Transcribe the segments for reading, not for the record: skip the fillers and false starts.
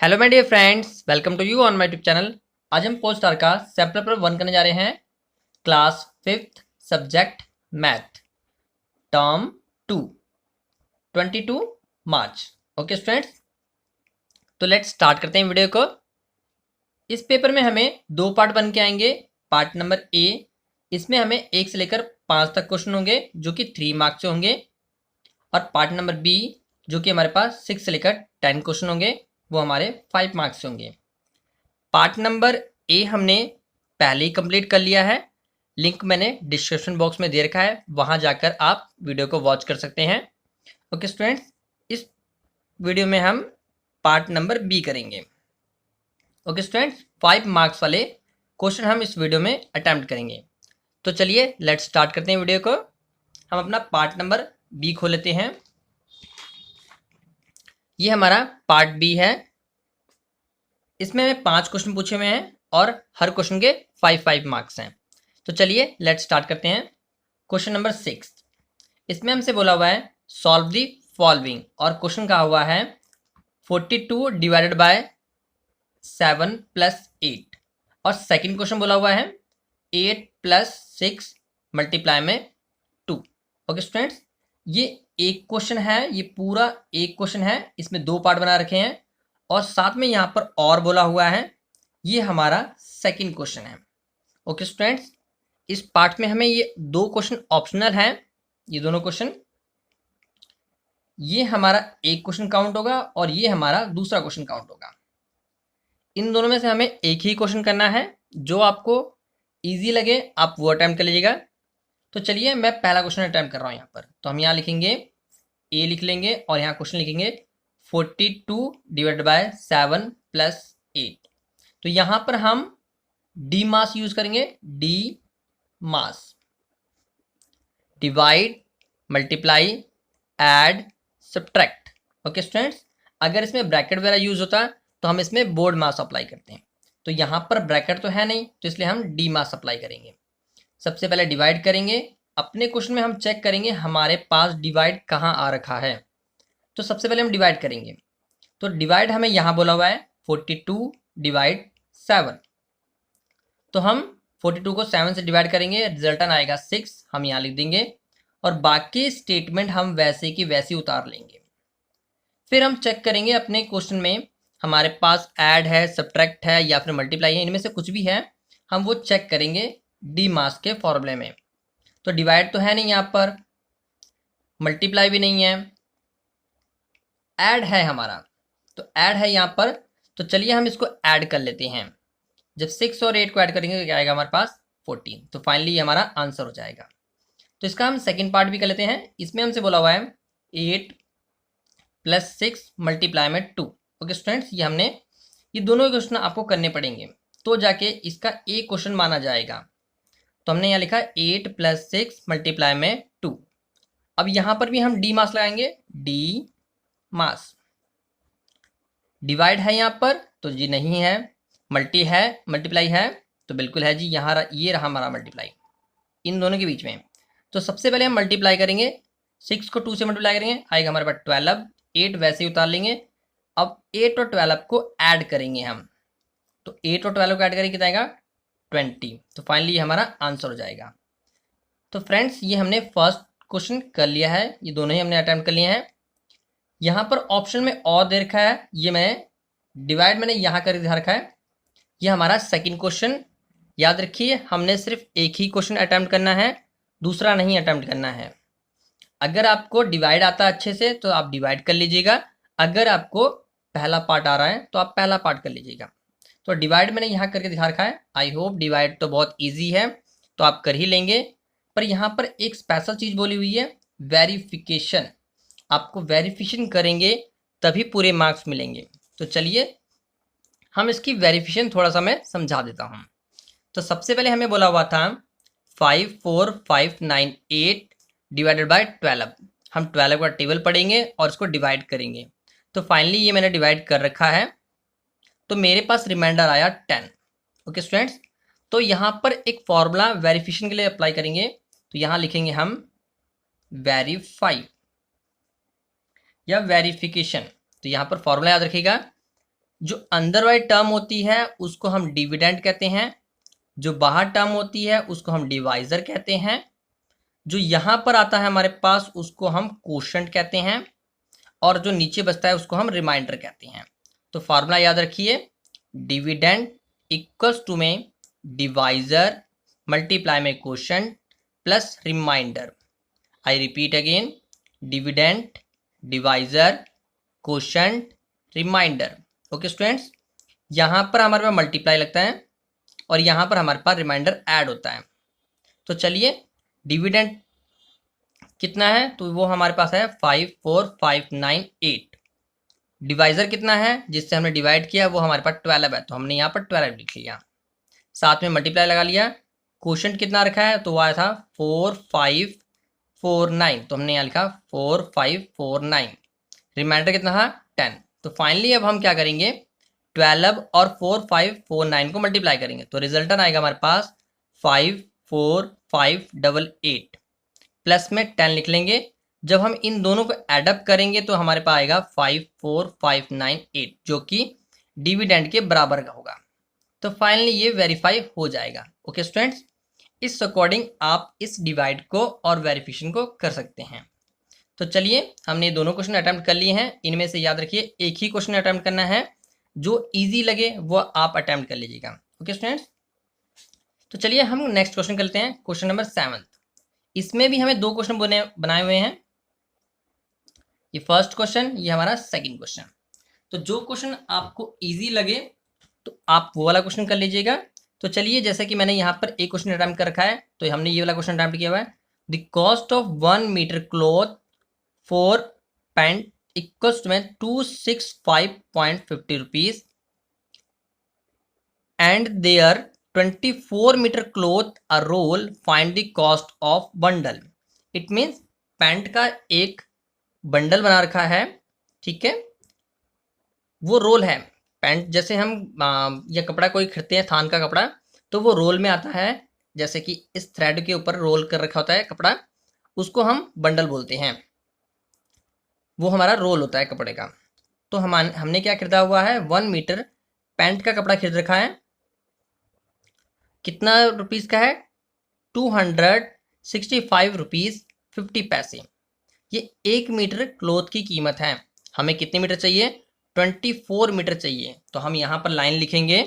Hello my dear friends, welcome to you on my YouTube channel. आज हम post star का chapter पर 1 करने जा रहे हैं। Class 5th subject math, term 2, 22 मार्च। ओके स्टूडेंट्स, तो लेट्स स्टार्ट करते हैं वीडियो को। इस पेपर में हमें दो पार्ट बन के आएंगे। पार्ट नंबर ए, इसमें हमें 1 से लेकर 5 तक क्वेश्चन होंगे जो कि 3 मार्क्स से होंगे। और पार्ट नंबर बी, जो कि हमारे पास 6 से लेकर 10 क्वेश्चन होंगे, वो हमारे 5 मार्क्स से होंगे। पार्ट नंबर ए हमने पहले ही कंप्लीट कर लिया है। लिंक मैंने डिस्क्रिप्शन बॉक्स में दे रखा है, वहां जाकर आप वीडियो को वॉच कर सकते हैं। ओके स्टूडेंट्स, इस वीडियो में हम पार्ट नंबर बी करेंगे। ओके स्टूडेंट्स, 5 मार्क्स वाले क्वेश्चन हम इस वीडियो में अटेम्प्ट करेंगे। तो चलिए लेट्स स्टार्ट करते हैं वीडियो को। हम अपना पार्ट नंबर बी खोल लेते हैं। ये हमारा पार्ट बी है। इसमें हमें 5 क्वेश्चन पूछे हुए हैं और हर क्वेश्चन के 5 मार्क्स हैं। तो चलिए लेट्स स्टार्ट करते हैं। क्वेश्चन नंबर 6, इसमें हमसे बोला हुआ है सॉल्व दी फॉलोइंग, और क्वेश्चन कहा हुआ है 42 डिवाइडेड बाय 7 प्लस 8। और सेकंड क्वेश्चन बोला हुआ है 8 प्लस 6 मल्टीप्लाई में 2। ओके स्टूडेंट्स, ये एक क्वेश्चन है, ये पूरा एक क्वेश्चन है। इसमें 2 पार्ट बना रखे हैं और साथ में यहाँ पर और बोला हुआ है, ये हमारा सेकंड क्वेश्चन है। ओके स्टूडेंट्स, इस पार्ट में हमें ये 2 क्वेश्चन ऑप्शनल हैं। ये दोनों क्वेश्चन, ये हमारा एक क्वेश्चन काउंट होगा और ये हमारा दूसरा क्वेश्चन काउंट होगा। इन दोनों में से हमें एक ही क्वेश्चन करना है। जो आपको इजी लगे आप वो अटेम्प्ट कर लीजिएगा। तो चलिए मैं पहला क्वेश्चन अटेम्प्ट कर रहा हूँ यहाँ पर। तो हम यहाँ लिखेंगे ए लिख लेंगे और यहाँ क्वेश्चन लिखेंगे 42 डिवाइड बाय 7 प्लस 8। तो यहाँ पर हम डी मास यूज करेंगे। DMAS, divide, multiply, add, subtract. Okay students, अगर इसमें ब्रैकेट वगैरह यूज होता तो हम इसमें बोर्ड मास अप्लाई करते हैं। तो यहाँ पर ब्रैकेट तो है नहीं, तो इसलिए हम डी मास अप्लाई करेंगे। सबसे पहले डिवाइड करेंगे। अपने क्वेश्चन में हम चेक करेंगे हमारे पास डिवाइड कहाँ आ रखा है। तो सबसे पहले हम डिवाइड करेंगे। तो डिवाइड हमें यहाँ बोला हुआ है 42 डिवाइड 7। तो हम 42 को 7 से डिवाइड करेंगे, रिजल्टन आएगा 6। हम यहाँ लिख देंगे और बाकी स्टेटमेंट हम वैसे की वैसी उतार लेंगे। फिर हम चेक करेंगे अपने क्वेश्चन में हमारे पास ऐड है, सब्ट्रैक्ट है या फिर मल्टीप्लाई है, इनमें से कुछ भी है, हम वो चेक करेंगे डी मास के फॉर्मूले में। तो डिवाइड तो है नहीं यहाँ पर, मल्टीप्लाई भी नहीं है, ऐड है हमारा। तो ऐड है यहाँ पर। तो चलिए हम इसको ऐड कर लेते हैं। जब 6 और 8 को ऐड करेंगे तो क्या आएगा हमारे पास 14। तो फाइनली ये हमारा आंसर हो जाएगा। तो इसका हम सेकंड पार्ट भी कर लेते हैं। इसमें हमसे बोला हुआ है 8 प्लस 6 मल्टीप्लाई में 2। ओके स्टूडेंट्स, ये दोनों क्वेश्चन आपको करने पड़ेंगे तो जाके इसका एक क्वेश्चन माना जाएगा। तो हमने यहाँ लिखा 8 प्लस 6 मल्टीप्लाई में 2। अब यहाँ पर भी हम डी मास लगाएंगे। डी मास, डिवाइड है यहाँ पर तो जी नहीं है, मल्टी है, मल्टीप्लाई है तो बिल्कुल है जी। यहाँ ये रहा हमारा मल्टीप्लाई इन दोनों के बीच में। तो सबसे पहले हम मल्टीप्लाई करेंगे। 6 को 2 से मल्टीप्लाई करेंगे, आएगा हमारे पास 12। 8 वैसे ही उतार लेंगे। अब 8 और 12 को ऐड करेंगे हम। तो 8 और 12 को ऐड करेंगे कितना आएगा 20। तो फाइनली ये हमारा आंसर हो जाएगा। तो फ्रेंड्स, ये हमने फर्स्ट क्वेश्चन कर लिया है। ये दोनों ही हमने अटेम्प्ट कर लिए हैं। यहाँ पर ऑप्शन में और दे रखा है, ये मैंने डिवाइड मैंने यहाँ कर दिखा रखा है। ये हमारा सेकंड क्वेश्चन। याद रखिए, हमने सिर्फ एक ही क्वेश्चन अटेम्प्ट करना है, दूसरा नहीं अटेम्प्ट करना है। अगर आपको डिवाइड आता है अच्छे से तो आप डिवाइड कर लीजिएगा। अगर आपको पहला पार्ट आ रहा है तो आप पहला पार्ट कर लीजिएगा। तो डिवाइड मैंने यहाँ करके दिखा रखा है। आई होप डिवाइड तो बहुत ईजी है तो आप कर ही लेंगे। पर यहाँ पर एक स्पेशल चीज़ बोली हुई है, वेरिफिकेशन। आपको वेरिफिकेशन करेंगे तभी पूरे मार्क्स मिलेंगे। तो चलिए हम इसकी वेरिफिकेशन थोड़ा सा मैं समझा देता हूँ। तो सबसे पहले हमें बोला हुआ था 54598 डिवाइडेड बाय 12। हम 12 का टेबल पढ़ेंगे और इसको डिवाइड करेंगे। तो फाइनली ये मैंने डिवाइड कर रखा है। तो मेरे पास रिमाइंडर आया 10। ओके स्टूडेंट्स, तो यहाँ पर एक फॉर्मूला वेरिफिकेशन के लिए अप्लाई करेंगे। तो यहाँ लिखेंगे हम वेरीफाई या वेरिफिकेशन। तो यहाँ पर फॉर्मूला याद रखिएगा जो अंदर वाली टर्म होती है उसको हम डिविडेंड कहते हैं, जो बाहर टर्म होती है उसको हम डिवाइजर कहते हैं, जो यहाँ पर आता है हमारे पास उसको हम कोशेंट कहते हैं, और जो नीचे बचता है उसको हम रिमाइंडर कहते हैं। तो फार्मूला याद रखिए, डिविडेंड इक्वल्स टू में डिवाइजर मल्टीप्लाई में quotient plus remainder. I repeat again, dividend divisor quotient remainder. Okay students, यहाँ पर हमारे पास मल्टीप्लाई लगता है और यहाँ पर हमारे पास रिमाइंडर ऐड होता है। तो चलिए, डिविडेंड कितना है तो वो हमारे पास है 54598। डिवाइजर कितना है जिससे हमने डिवाइड किया वो हमारे पास 12 है, तो हमने यहाँ पर 12 लिख लिया, साथ में मल्टीप्लाई लगा लिया। क्वोशंट कितना रखा है तो वो आया था 4549, तो हमने यहाँ लिखा 4549। रिमाइंडर कितना था 10। तो फाइनली अब हम क्या करेंगे, 12 और 4549 को मल्टीप्लाई करेंगे तो रिजल्टन आएगा हमारे पास 54588, प्लस में 10 लिख लेंगे। जब हम इन दोनों को एडअप करेंगे तो हमारे पास आएगा 54598, जो कि डिविडेंड के बराबर का होगा। तो फाइनली ये वेरीफाई हो जाएगा। ओके स्टूडेंट्स, इस अकॉर्डिंग आप इस डिवाइड को और वेरिफिकेशन को कर सकते हैं। तो चलिए, हमने दोनों क्वेश्चन अटेम्प्ट कर लिए हैं। इनमें से याद रखिए एक ही क्वेश्चन अटेम्प्ट करना है, जो इजी लगे वो आप अटेम्प्ट कर लीजिएगा। ओके स्टूडेंट्स, तो चलिए हम नेक्स्ट क्वेश्चन करते हैं, क्वेश्चन नंबर 7। इसमें भी हमें दो क्वेश्चन बनाए हुए हैं, ये फर्स्ट क्वेश्चन, ये हमारा सेकंड क्वेश्चन। तो जो क्वेश्चन आपको इजी लगे तो आप वो वाला क्वेश्चन कर लीजिएगा। तो चलिए, जैसे कि मैंने यहाँ पर एक क्वेश्चन अटेम्प्ट कर रखा है तो हमने ये वाला क्वेश्चन अटेम्प्ट किया हुआ है। The cost of 1 metre cloth for pant equals to में 265.50 rupees and there 24 metre cloth a roll, find the cost of bundle. It means pant का एक बंडल बना रखा है, ठीक है, वो रोल है। पैंट जैसे हम या कपड़ा कोई खरीदते हैं, थान का कपड़ा, तो वो रोल में आता है, जैसे कि इस थ्रेड के ऊपर रोल कर रखा होता है कपड़ा, उसको हम बंडल बोलते हैं, वो हमारा रोल होता है कपड़े का। तो हमने क्या खरीदा हुआ है, 1 मीटर पैंट का कपड़ा खरीद रखा है। कितना रुपीस का है, 265 रुपीज 50 पैसे। ये 1 मीटर क्लॉथ की कीमत है। हमें कितने मीटर चाहिए, 24 मीटर चाहिए। तो हम यहाँ पर लाइन लिखेंगे,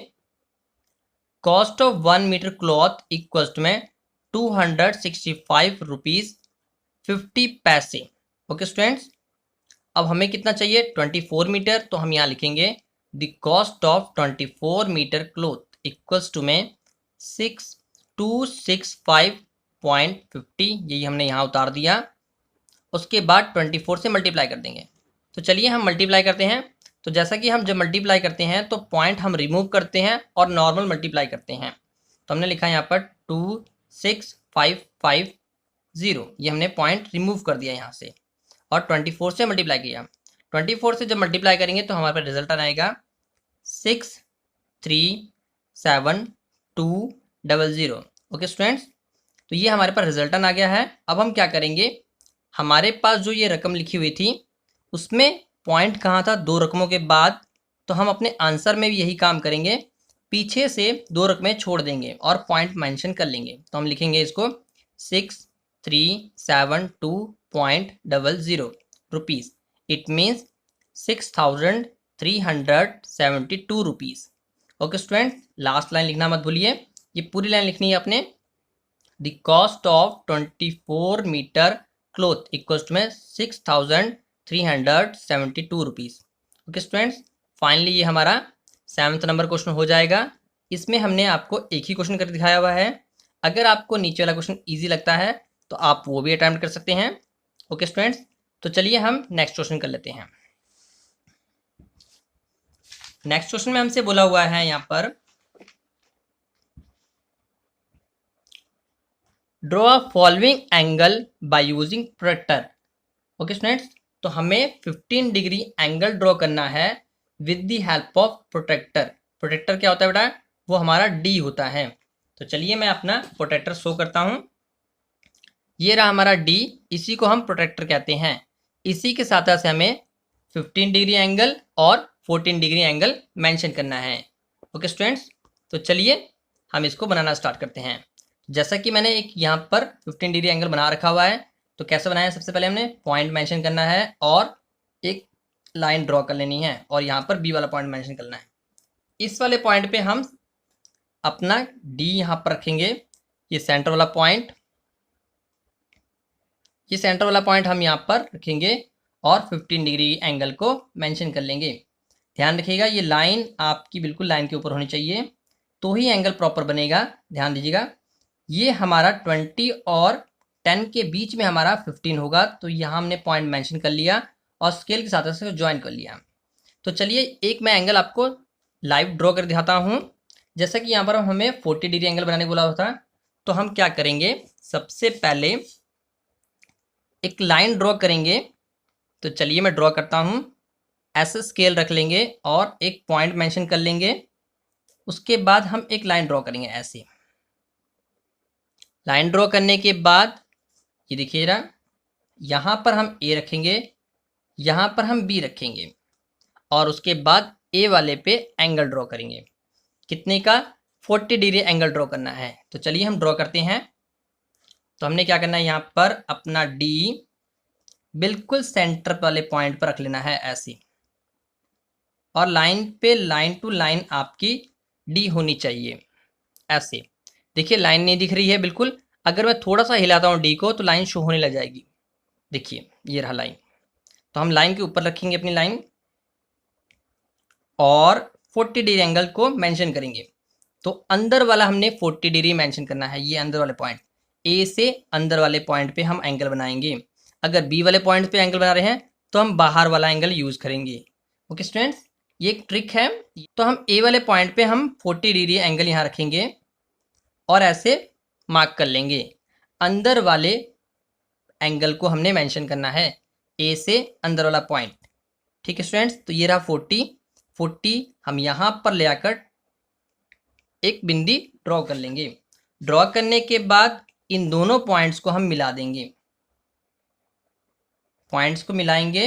cost of 1 metre cloth equals में 265 रुपीज 50 पैसे। ओके स्टूडेंट्स, अब हमें कितना चाहिए, 24 मीटर, तो हम यहाँ लिखेंगे the cost of 24 metre cloth equals to में 265.50, यही हमने यहाँ उतार दिया। उसके बाद 24 से मल्टीप्लाई कर देंगे। तो चलिए हम मल्टीप्लाई करते हैं। तो जैसा कि हम जब मल्टीप्लाई करते हैं तो पॉइंट हम रिमूव करते हैं और नॉर्मल मल्टीप्लाई करते हैं। तो हमने लिखा है यहाँ पर 26550, ये हमने पॉइंट रिमूव कर दिया यहाँ से और 24 से मल्टीप्लाई किया। 24 से जब मल्टीप्लाई करेंगे तो हमारे पास रिजल्ट आएगा 637,200। ओके स्टूडेंट्स, तो ये हमारे पास रिजल्टन आ गया है। अब हम क्या करेंगे, हमारे पास जो ये रकम लिखी हुई थी उसमें पॉइंट कहाँ था, 2 रकमों के बाद, तो हम अपने आंसर में भी यही काम करेंगे, पीछे से 2 रकमें छोड़ देंगे और पॉइंट मेंशन कर लेंगे। तो हम लिखेंगे इसको 6372.00 rupees, it means 6372 rupees. Okay student, last line लिखना मत भूलिए, ये पूरी लाइन लिखनी है आपने। The cost of 24 metre cloth equals to में 6372 रुपीज़। ओके स्टूडेंट्स, फाइनली ये हमारा 7th नंबर क्वेश्चन हो जाएगा। इसमें हमने आपको एक ही क्वेश्चन कर दिखाया हुआ है। अगर आपको नीचे वाला क्वेश्चन इजी लगता है तो आप वो भी अटेम्प्ट कर सकते हैं। ओके स्टूडेंट्स, तो चलिए हम नेक्स्ट क्वेश्चन कर लेते हैं। नेक्स्ट क्वेश्चन में हमसे बोला हुआ है यहाँ पर, draw a following angle by using protractor. Okay students, तो हमें 15 डिग्री एंगल ड्रॉ करना है with the help of protractor. Protractor क्या होता है बेटा, वो हमारा डी होता है। तो चलिए मैं अपना प्रोट्रैक्टर शो करता हूँ। ये रहा हमारा डी, इसी को हम प्रोट्रैक्टर कहते हैं। इसी के साथ से हमें 15 डिग्री एंगल और 14 डिग्री एंगल मेंशन करना है। ओके स्टूडेंट्स, तो चलिए हम इसको बनाना स्टार्ट करते हैं। जैसा कि मैंने एक यहाँ पर 15 डिग्री एंगल बना रखा हुआ है, तो कैसे बनाया है, सबसे पहले हमने पॉइंट मेंशन करना है और एक लाइन ड्रॉ कर लेनी है और यहाँ पर बी वाला पॉइंट मेंशन करना है। इस वाले पॉइंट पे हम अपना डी यहाँ पर रखेंगे, ये सेंटर वाला पॉइंट, ये सेंटर वाला पॉइंट हम यहाँ पर रखेंगे और 15 डिग्री एंगल को मेंशन कर लेंगे। ध्यान रखिएगा ये लाइन आपकी बिल्कुल लाइन के ऊपर होनी चाहिए, तो ही एंगल प्रॉपर बनेगा। ध्यान दीजिएगा, ये हमारा 20 और 10 के बीच में हमारा 15 होगा, तो यहाँ हमने पॉइंट मेंशन कर लिया और स्केल के साथ इसको ज्वाइन कर लिया। तो चलिए एक मैं एंगल आपको लाइव ड्रॉ कर दिखाता हूँ। जैसा कि यहाँ पर हमें 40 डिग्री एंगल बनाने को बोला होता, तो हम क्या करेंगे, सबसे पहले एक लाइन ड्रॉ करेंगे। तो चलिए मैं ड्रॉ करता हूँ, ऐसे स्केल रख लेंगे और एक पॉइंट मेंशन कर लेंगे। उसके बाद हम एक लाइन ड्रॉ करेंगे ऐसे। लाइन ड्रॉ करने के बाद ये देखिएगा, यहाँ पर हम ए रखेंगे, यहाँ पर हम बी रखेंगे और उसके बाद ए वाले पे एंगल ड्रॉ करेंगे। कितने का, 40 डिग्री एंगल ड्रॉ करना है। तो चलिए हम ड्रॉ करते हैं। तो हमने क्या करना है, यहाँ पर अपना डी बिल्कुल सेंटर वाले पॉइंट पर रख लेना है ऐसे, और लाइन पे लाइन टू लाइन आपकी डी होनी चाहिए ऐसे। देखिए लाइन नहीं दिख रही है बिल्कुल, अगर मैं थोड़ा सा हिलाता हूँ डी को तो लाइन शो होने लग जाएगी। देखिए ये रहा लाइन, तो हम लाइन के ऊपर रखेंगे अपनी लाइन और 40 डिग्री एंगल को मेंशन करेंगे। तो अंदर वाला हमने 40 डिग्री मेंशन करना है, ये अंदर वाले पॉइंट, ए से अंदर वाले पॉइंट पे हम एंगल बनाएंगे। अगर बी वाले पॉइंट पे एंगल बना रहे हैं तो हम बाहर वाला एंगल यूज करेंगे। ओके स्टूडेंट्स, ये एक ट्रिक है। तो हम ए वाले पॉइंट पे हम 40 डिग्री एंगल यहाँ रखेंगे और ऐसे मार्क कर लेंगे। अंदर वाले एंगल को हमने मेंशन करना है, ए से अंदर वाला पॉइंट। ठीक है स्टूडेंट्स, तो ये रहा 40 हम यहाँ पर ले आकर एक बिंदी ड्रॉ कर लेंगे। ड्रॉ करने के बाद इन दोनों पॉइंट्स को हम मिला देंगे, पॉइंट्स को मिलाएंगे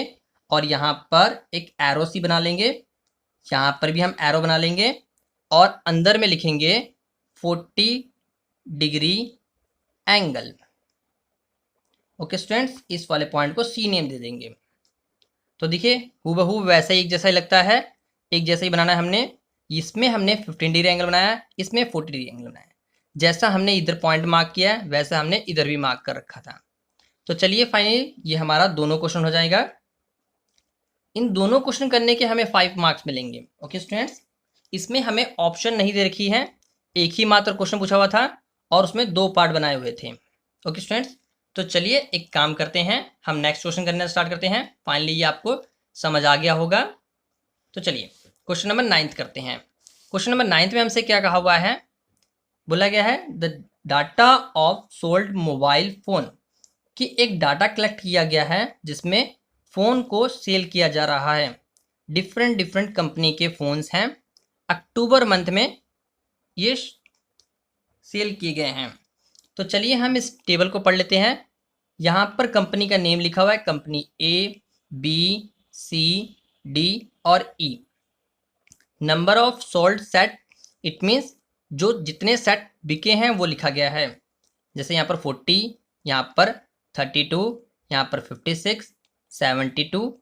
और यहाँ पर एक एरो सी बना लेंगे। यहाँ पर भी हम एरो बना लेंगे और अंदर में लिखेंगे 40 डिग्री एंगल। ओके स्टूडेंट्स, इस वाले पॉइंट को सी नेम दे देंगे। तो देखिए हूबहू वैसा ही एक जैसा ही लगता है, एक जैसा ही बनाना है हमने। इसमें हमने 15 डिग्री एंगल बनाया, इसमें 40 डिग्री एंगल बनाया। जैसा हमने इधर पॉइंट मार्क किया है वैसा हमने इधर भी मार्क कर रखा था। तो चलिए फाइनली ये हमारा दोनों क्वेश्चन हो जाएगा। इन दोनों क्वेश्चन करने के हमें 5 मार्क्स मिलेंगे। ओके स्टूडेंट्स, इसमें हमें ऑप्शन नहीं दे रखी है, एक ही मात्र क्वेश्चन पूछा हुआ था और उसमें 2 पार्ट बनाए हुए थे। ओके स्टूडेंट्स, तो चलिए एक काम करते हैं, हम नेक्स्ट क्वेश्चन करना स्टार्ट करते हैं। फाइनली ये आपको समझ आ गया होगा। तो चलिए क्वेश्चन नंबर 9 करते हैं। क्वेश्चन नंबर 9 में हमसे क्या कहा हुआ है, बोला गया है the data of sold mobile phone, कि एक डाटा कलेक्ट किया गया है जिसमें फ़ोन को सेल किया जा रहा है। डिफरेंट कंपनी के फ़ोन्स हैं, अक्टूबर मंथ में ये सेल किए गए हैं। तो चलिए हम इस टेबल को पढ़ लेते हैं। यहाँ पर कंपनी का नेम लिखा हुआ है, company A, B, C, D और E. Number of sold set, it means जो जितने सेट बिके हैं वो लिखा गया है। जैसे यहाँ पर 40, यहाँ पर 32, यहाँ पर 56, 72,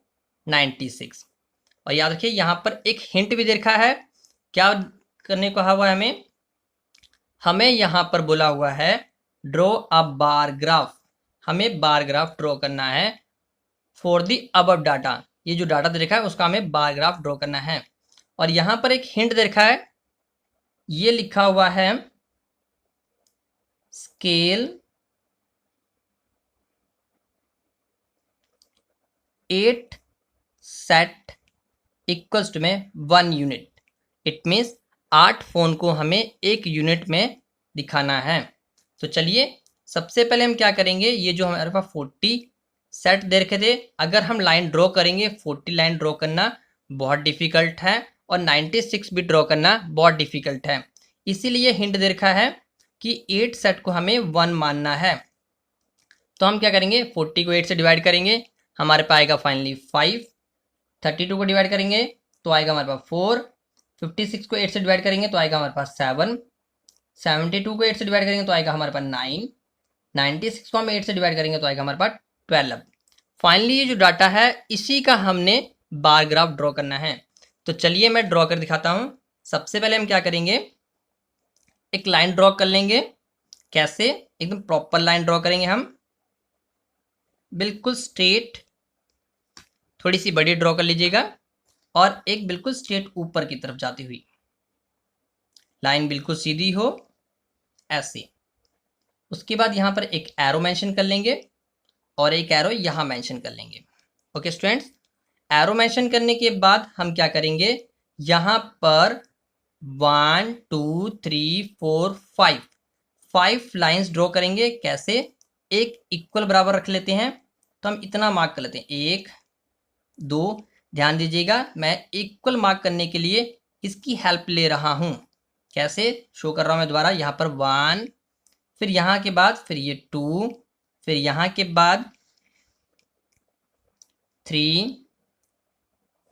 96। और याद रखिए यहाँ पर एक हिंट भी दे रखा है। क्या करने को कहा हुआ है हमें यहाँ पर बोला हुआ है ड्रॉ अ बार ग्राफ। हमें बार ग्राफ ड्रॉ करना है फॉर दी अबव डाटा। ये जो डाटा दे रखा है उसका हमें बार ग्राफ ड्रॉ करना है। और यहाँ पर एक हिंट दे रखा है, ये लिखा हुआ है स्केल 8 सेट इक्वल्स टू में 1 यूनिट। इट मीन्स 8 फोन को हमें 1 यूनिट में दिखाना है। तो चलिए सबसे पहले हम क्या करेंगे, ये जो हमारे पास 40 सेट दे रखे थे, अगर हम लाइन ड्रॉ करेंगे 40 लाइन ड्रॉ करना बहुत डिफिकल्ट है और 96 भी ड्रॉ करना बहुत डिफिकल्ट है। इसीलिए हिंट दे रखा है कि 8 सेट को हमें 1 मानना है। तो हम क्या करेंगे, 40 को 8 से डिवाइड करेंगे, हमारे पास आएगा फाइनली 5। 32 को डिवाइड करेंगे तो आएगा हमारे पास 4, 56 को 8 से डिवाइड करेंगे तो आएगा हमारे पास 7, 72 को 8 से डिवाइड करेंगे तो आएगा हमारे पास 9, 96 को हम 8 से डिवाइड करेंगे तो आएगा हमारे पास 12। फाइनली ये जो डाटा है इसी का हमने बार ग्राफ ड्रॉ करना है। तो चलिए मैं ड्रॉ कर दिखाता हूं। सबसे पहले हम क्या करेंगे, एक लाइन ड्रॉ कर लेंगे। कैसे, एकदम प्रॉपर लाइन ड्रॉ करेंगे हम, बिल्कुल स्ट्रेट, थोड़ी सी बड़ी ड्रॉ कर लीजिएगा, और एक बिल्कुल स्ट्रेट ऊपर की तरफ जाती हुई लाइन बिल्कुल सीधी हो ऐसे। उसके बाद यहां पर एक एरो मेंशन कर लेंगे और एक एरो यहां मेंशन कर लेंगे। ओके स्टूडेंट्स, एरो मेंशन करने के बाद हम क्या करेंगे, यहां पर 1 2 3 4 5 लाइंस ड्रॉ करेंगे। कैसे, एक इक्वल बराबर रख लेते हैं, तो हम इतना मार्क कर लेते हैं, 1 2। ध्यान दीजिएगा मैं इक्वल मार्क करने के लिए इसकी हेल्प ले रहा हूं। कैसे शो कर रहा हूं मैं दोबारा, यहां पर 1, फिर यहां के बाद फिर ये 2, फिर यहां के बाद 3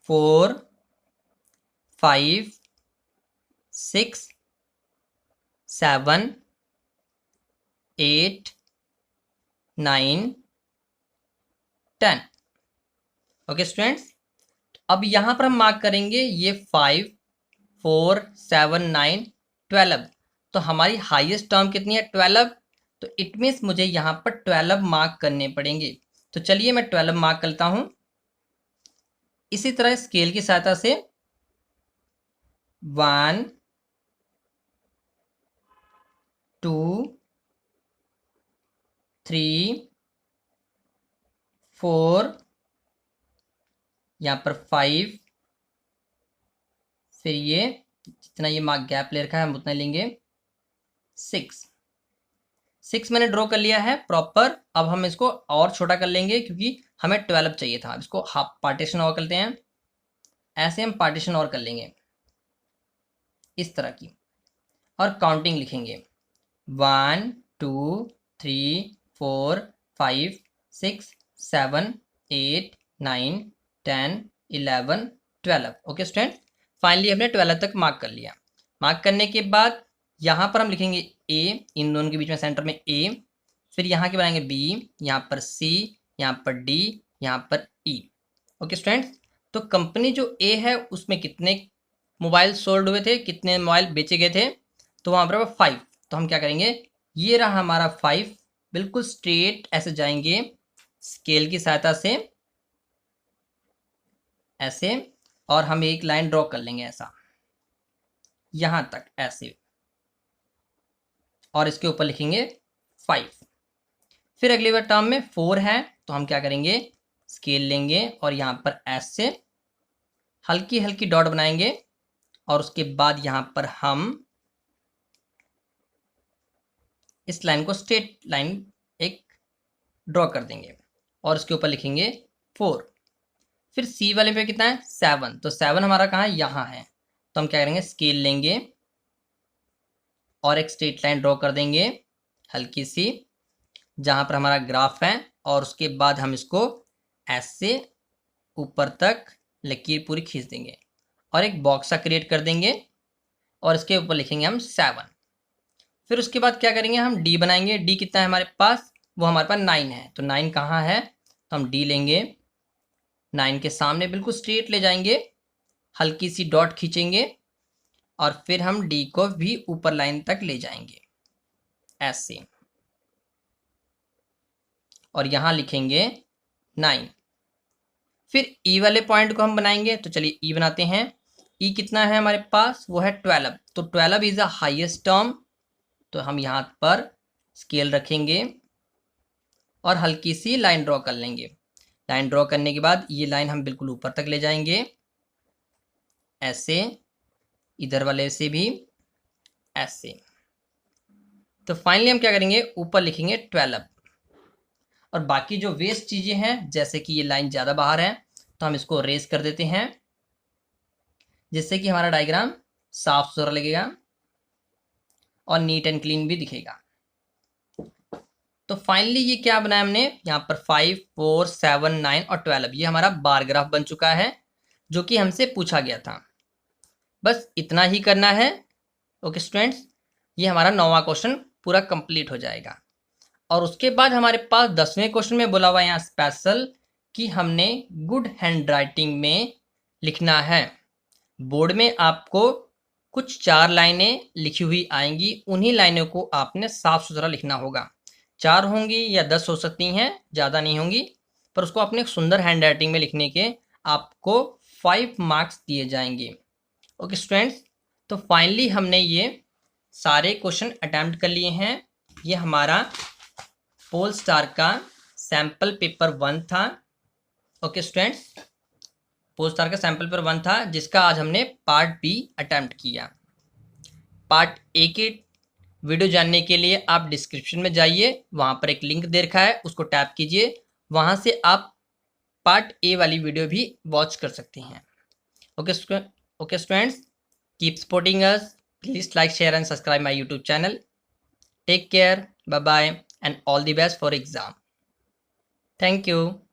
4 5 6 7 8 9 10। ओके स्टूडेंट्स, अब यहां पर हम मार्क करेंगे ये 5 4 7 9 12। तो हमारी हाईएस्ट टर्म कितनी है, 12। तो इट मीन्स मुझे यहां पर 12 मार्क करने पड़ेंगे। तो चलिए मैं 12 मार्क करता हूं। इसी तरह स्केल की सहायता से 1 2 3 4, यहां पर 5, फिर ये जितना ये मार्क गैप ले रखा है हम उतना लेंगे, 6 मैंने ड्रॉ कर लिया है प्रॉपर। अब हम इसको और छोटा कर लेंगे क्योंकि हमें 12 चाहिए था। इसको हाफ पार्टीशन और करते हैं, ऐसे हम पार्टीशन और कर लेंगे इस तरह की, और काउंटिंग लिखेंगे 1 2 3 4 5 6 7 8 9 10 11 12। ओके स्टूडेंट, फाइनली हमने 12 तक मार्क कर लिया। मार्क करने के बाद यहाँ पर हम लिखेंगे ए, इन दोनों के बीच में सेंटर में ए, फिर यहाँ के बनाएंगे बी, यहाँ पर सी, यहाँ पर डी, यहाँ पर ई। ओके स्टूडेंट्स, तो कंपनी जो ए है उसमें कितने मोबाइल सोल्ड हुए थे, कितने मोबाइल बेचे गए थे, तो वहाँ पर 5। तो हम क्या करेंगे, ये रहा हमारा 5, बिल्कुल स्ट्रेट ऐसे जाएंगे स्केल की सहायता से ऐसे, और हम एक लाइन ड्रॉ कर लेंगे ऐसा यहां तक ऐसे, और इसके ऊपर लिखेंगे 5। फिर अगली बार टर्म में 4 है तो हम क्या करेंगे, स्केल लेंगे और यहां पर ऐसे हल्की हल्की डॉट बनाएंगे, और उसके बाद यहां पर हम इस लाइन को स्ट्रेट लाइन एक ड्रॉ कर देंगे और उसके ऊपर लिखेंगे 4। फिर सी वाले पे कितना है, 7। तो 7 हमारा कहाँ है, यहाँ है। तो हम क्या करेंगे, स्केल लेंगे और एक स्ट्रेट लाइन ड्रॉ कर देंगे हल्की सी जहां पर हमारा ग्राफ है, और उसके बाद हम इसको ऐसे ऊपर तक लकीर पूरी खींच देंगे और एक बॉक्स सा क्रिएट कर देंगे, और इसके ऊपर लिखेंगे हम 7। फिर उसके बाद क्या करेंगे, हम डी बनाएंगे। डी कितना है हमारे पास, वो हमारे पास 9 है। तो 9 कहाँ है, तो हम डी लेंगे, 9 के सामने बिल्कुल स्ट्रेट ले जाएंगे, हल्की सी डॉट खींचेंगे, और फिर हम डी को भी ऊपर लाइन तक ले जाएंगे ऐसे, और यहां लिखेंगे 9। फिर ई वाले पॉइंट को हम बनाएंगे। तो चलिए ई बनाते हैं। ई कितना है हमारे पास, वो है 12। तो 12 इज द हाईएस्ट टर्म। तो हम यहां पर स्केल रखेंगे और हल्की सी लाइन ड्रॉ कर लेंगे। लाइन ड्रॉ करने के बाद ये लाइन हम बिल्कुल ऊपर तक ले जाएंगे ऐसे, इधर वाले से भी ऐसे। तो फाइनली हम क्या करेंगे, ऊपर लिखेंगे 12, और बाकी जो वेस्ट चीजें हैं जैसे कि ये लाइन ज्यादा बाहर है तो हम इसको रेस कर देते हैं, जिससे कि हमारा डायग्राम साफ सुथरा लगेगा और नीट एंड क्लीन भी दिखेगा। तो फाइनली ये क्या बनाया हमने, यहाँ पर 5 4 7 9 और 12, ये हमारा बार ग्राफ बन चुका है, जो कि हमसे पूछा गया था। बस इतना ही करना है। ओके स्टूडेंट्स, ये हमारा 9वां क्वेश्चन पूरा कंप्लीट हो जाएगा। और उसके बाद हमारे पास 10वें क्वेश्चन में बोला हुआ है यहाँ स्पेशल कि हमने गुड हैंड राइटिंग में लिखना है। बोर्ड में आपको कुछ 4 लाइनें लिखी हुई आएंगी, उन्हीं लाइनों को आपने साफ सुथरा लिखना होगा। 4 होंगी या 10 हो सकती हैं, ज़्यादा नहीं होंगी, पर उसको अपने सुंदर हैंड राइटिंग में लिखने के आपको 5 मार्क्स दिए जाएंगे। ओके स्टूडेंट्स, तो फाइनली हमने ये सारे क्वेश्चन अटैम्प्ट कर लिए हैं। ये हमारा पोल स्टार का सैम्पल पेपर 1 था। ओके स्टूडेंट्स, पोल स्टार का सैम्पल पेपर 1 था, जिसका आज हमने पार्ट बी अटैम्प्ट किया। पार्ट ए की वीडियो जानने के लिए आप डिस्क्रिप्शन में जाइए, वहाँ पर एक लिंक दे रखा है, उसको टैप कीजिए, वहाँ से आप पार्ट ए वाली वीडियो भी वॉच कर सकते हैं। Okay students, keep supporting us, please like share and subscribe my YouTube channel. Take care, bye bye and all the best for exam. Thank you.